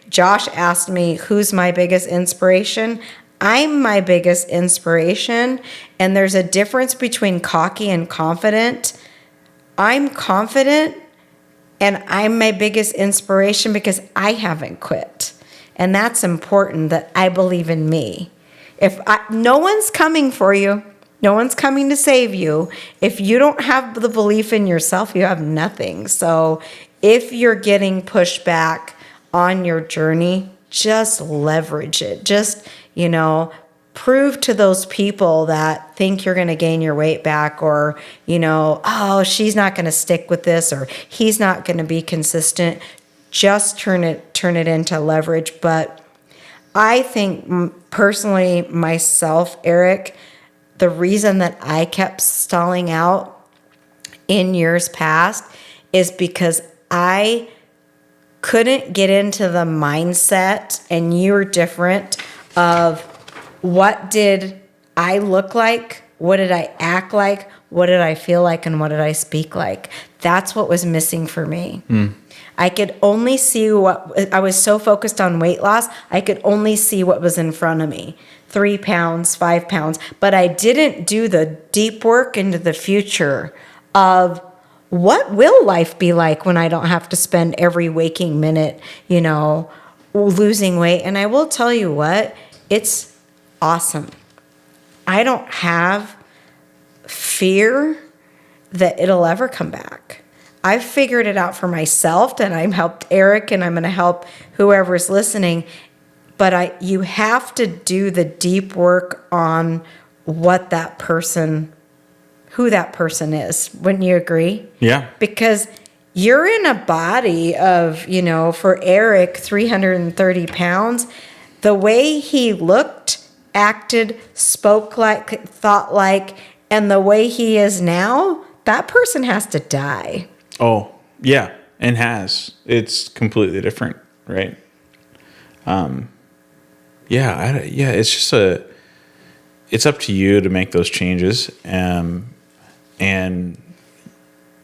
Josh asked me, who's my biggest inspiration? I'm my biggest inspiration, and there's a difference between cocky and confident. I'm confident, and I'm my biggest inspiration because I haven't quit. And that's important, that I believe in me. No one's coming for you. No one's coming to save you. If you don't have the belief in yourself, you have nothing. So if you're getting pushed back on your journey, just leverage it. Just, prove to those people that think you're going to gain your weight back, or, oh, she's not going to stick with this, or he's not going to be consistent. Just turn it into leverage. But I think personally myself, Eric, the reason that I kept stalling out in years past is because I couldn't get into the mindset, and you're different, of what did I look like? What did I act like? What did I feel like? And what did I speak like? That's what was missing for me. I could only see I was so focused on weight loss, I could only see what was in front of me. 3 pounds, 5 pounds. But I didn't do the deep work into the future of, what will life be like when I don't have to spend every waking minute, losing weight? And I will tell you what, it's awesome. I don't have fear that it'll ever come back. I've figured it out for myself, and I've helped Eric, and I'm going to help whoever's listening. But you have to do the deep work on who that person is. Wouldn't you agree? Yeah. Because you're in a body of, for Eric, 330 pounds, the way he looked, acted, spoke like, thought like, and the way he is now, that person has to die. Oh, yeah. And it's completely different. Right. It's just it's up to you to make those changes. And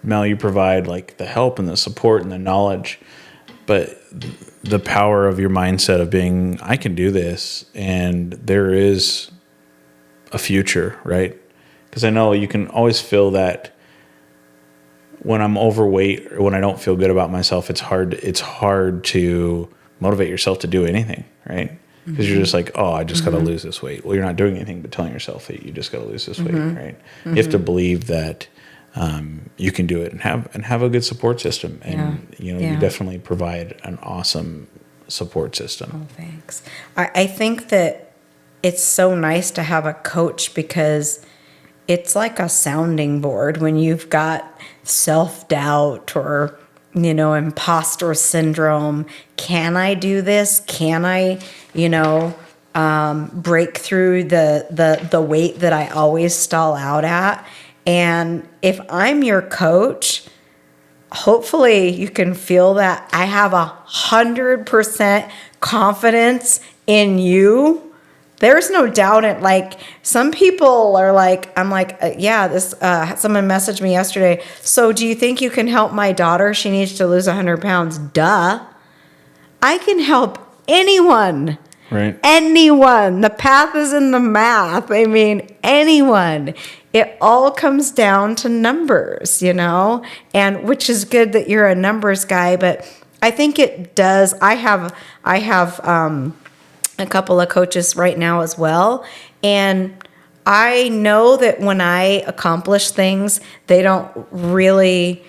Mel, you provide like the help and the support and the knowledge, but the power of your mindset of being, I can do this, and there is a future, right? Because I know you can always feel that when I'm overweight or when I don't feel good about myself, it's hard to motivate yourself to do anything, right? because you're just like, oh, I just got to lose this weight. Well, you're not doing anything but telling yourself that you just got to lose this weight, right? You have to believe that you can do it and have a good support system. And, you definitely provide an awesome support system. Oh, thanks. I think that it's so nice to have a coach because it's like a sounding board when you've got self-doubt or, imposter syndrome. Can I do this? Can I, break through the weight that I always stall out at? And if I'm your coach, hopefully you can feel that I have 100% confidence in you. There's no doubt in, like, some people are like, I'm like, someone messaged me yesterday. So do you think you can help my daughter? She needs to lose 100 pounds. Duh. I can help anyone. Right. Anyone. The path is in the math. I mean, anyone. It all comes down to numbers, and which is good that you're a numbers guy, but I think it does. I have a couple of coaches right now as well. And I know that when I accomplish things, they don't really,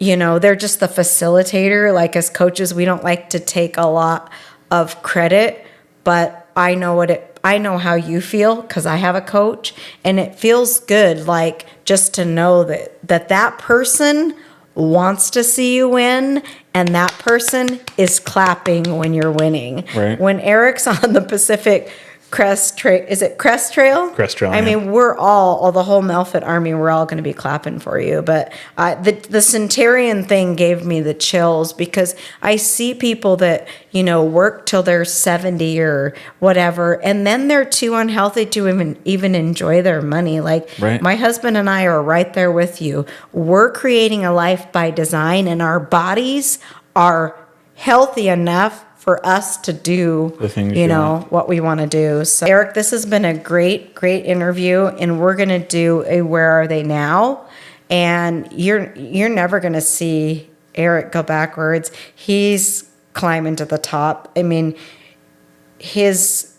they're just the facilitator. Like as coaches, we don't like to take a lot of credit, but I know how you feel because I have a coach, and it feels good, like just to know that person wants to see you win, and that person is clapping when you're winning. Right. When Eric's on the Pacific Crest Trail, is it Crest Trail? Crest Trail. I mean, we're all the whole Melfit Army, we're all going to be clapping for you. But the Centurion thing gave me the chills because I see people that, work till they're 70 or whatever, and then they're too unhealthy to even enjoy their money. Like my husband and I are right there with you. We're creating a life by design, and our bodies are healthy enough for us to do the things what we want to do. So Eric, this has been a great interview, and we're going to do a Where Are They Now? And you're never going to see Eric go backwards. He's climbing to the top. I mean, his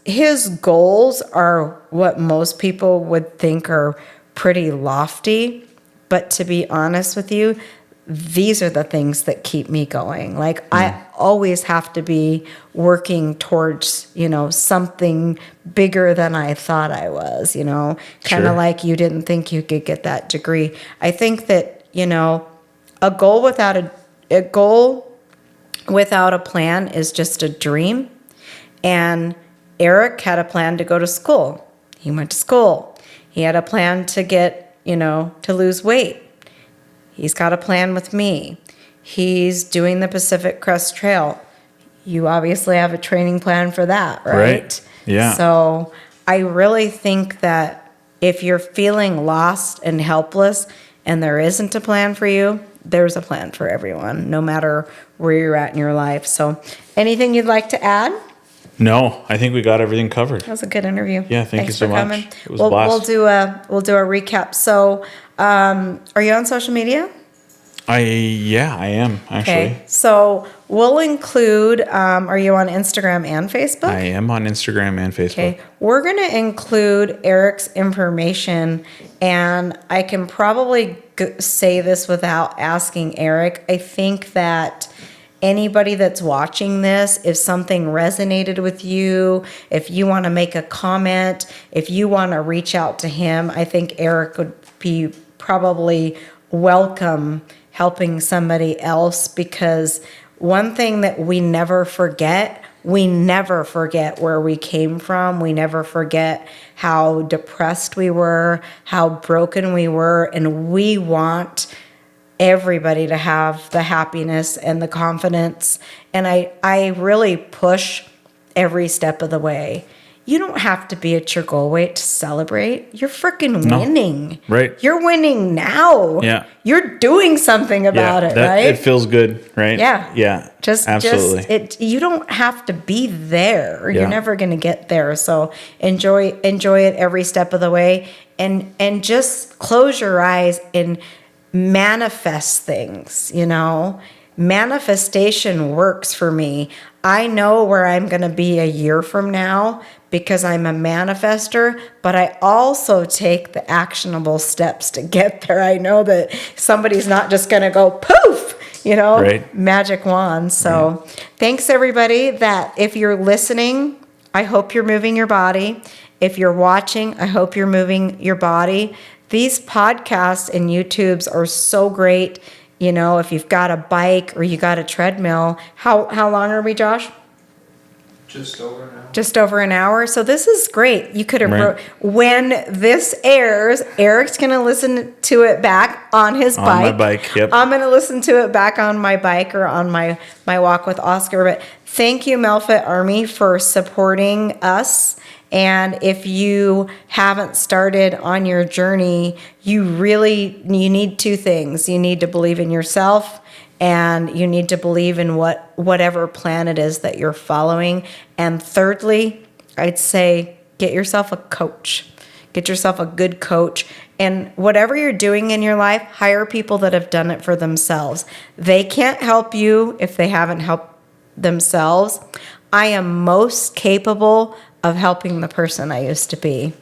goals are what most people would think are pretty lofty, but to be honest with you, these are the things that keep me going. Like I always have to be working towards, something bigger than I thought I was, kind of like you didn't think you could get that degree. I think that, a goal without a plan is just a dream. And Eric had a plan to go to school. He went to school. He had a plan to get, to lose weight. He's got a plan with me. He's doing the Pacific Crest Trail. You obviously have a training plan for that, right? Yeah. So I really think that if you're feeling lost and helpless and there isn't a plan for you, there's a plan for everyone, no matter where you're at in your life. So anything you'd like to add? No, I think we got everything covered. That was a good interview. Yeah, thank you so much. Coming. It was a blast. We'll do a recap. So, are you on social media? I am actually. Okay. So we'll include. Are you on Instagram and Facebook? I am on Instagram and Facebook. Okay. We're going to include Eric's information, and I can probably say this without asking Eric. I think that anybody that's watching this, if something resonated with you, if you want to make a comment, if you want to reach out to him, I think Eric would be probably welcome helping somebody else, because one thing that we never forget where we came from. We never forget how depressed we were, how broken we were, and we want everybody to have the happiness and the confidence. And I really push every step of the way. You don't have to be at your goal weight to celebrate. You're freaking winning. Right. You're winning now. Yeah. You're doing something about it, right? It feels good, right? Yeah. Yeah. Absolutely. You don't have to be there. Yeah. You're never going to get there. So enjoy it every step of the way, and just close your eyes and manifest things, Manifestation works for me. I know where I'm going to be a year from now because I'm a manifester, but I also take the actionable steps to get there. I know that somebody's not just going to go poof, Right. magic wand. So thanks everybody that if you're listening, I hope you're moving your body. If you're watching, I hope you're moving your body. These podcasts and YouTubes are so great. If you've got a bike or you got a treadmill, how long are we, Josh? Just over now. Just over an hour. So this is great. You could have Right. when this airs, Eric's going to listen to it back on his bike. On my bike, yep. I'm going to listen to it back on my bike or on my walk with Oscar. But thank you, Melfit Army, for supporting us. And if you haven't started on your journey, you need two things. You need to believe in yourself, and you need to believe in whatever plan it is that you're following. And thirdly, I'd say get yourself a coach. Get yourself a good coach. And whatever you're doing in your life, hire people that have done it for themselves. They can't help you if they haven't helped themselves. I am most capable of helping the person I used to be.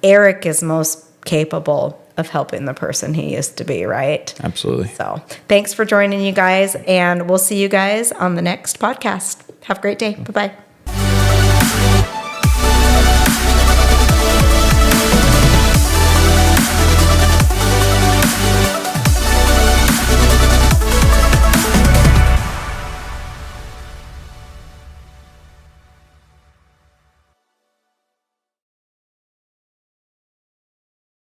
Eric is most capable of helping the person he used to be, right? Absolutely. So thanks for joining you guys, and we'll see you guys on the next podcast. Have a great day. Bye-bye.